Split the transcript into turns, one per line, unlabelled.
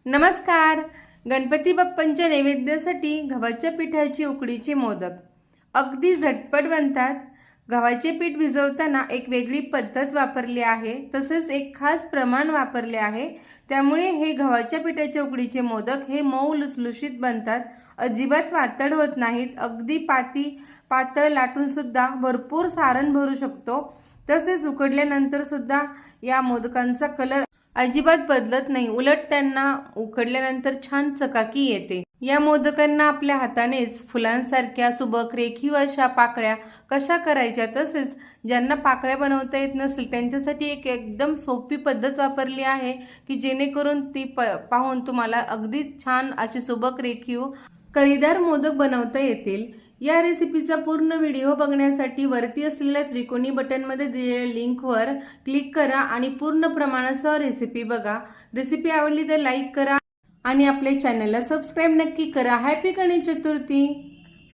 नमस्कार। गणपती बाप्पांच्या नैवेद्यासाठी गव्हाच्या पिठाची उकडीचे मोदक अगदी झटपट बनतात। गव्हाचे पीठ भिजवताना एक वेगळी पद्धत वापरली आहे, तसेच एक खास प्रमाण वापरले आहे। त्यामुळे हे गव्हाच्या पिठाचे उकडीचे मोदक हे मऊ लुसलुशीत बनतात, अजिबात वातड होत नाहीत। अगदी पातळ लाटून सुद्धा भरपूर सारण भरू शकतो। तसेच उकडल्यानंतर सुद्धा या मोदकांचा कलर अजिबात बदलत नाही, उलट त्यांना उकडल्यानंतर छान चकाकी येते। या मोदकांना आपल्या हातानेच फुलांसारख्या सुबक रेखीव अशा पाकळ्या कशा करायच्या, तसेच ज्यांना पाकळ्या बनवता येत नसेल त्यांच्यासाठी एक एकदम सोपी पद्धत वापरली आहे की जेणेकरून ती पाहून तुम्हाला अगदी छान अशी सुबक रेखीव कळीदार मोदक बनवता येतील। या रेसिपीचा पूर्ण व्हिडिओ बघण्यासाठी वरती असलेल्या त्रिकोणी बटनमध्ये दिलेल्या लिंकवर क्लिक करा आणि पूर्ण प्रमाणासह रेसिपी बघा। रेसिपी आवडली तर लाईक करा आणि आपल्या चॅनलला सबस्क्राईब नक्की करा। हॅपी गणेश चतुर्थी।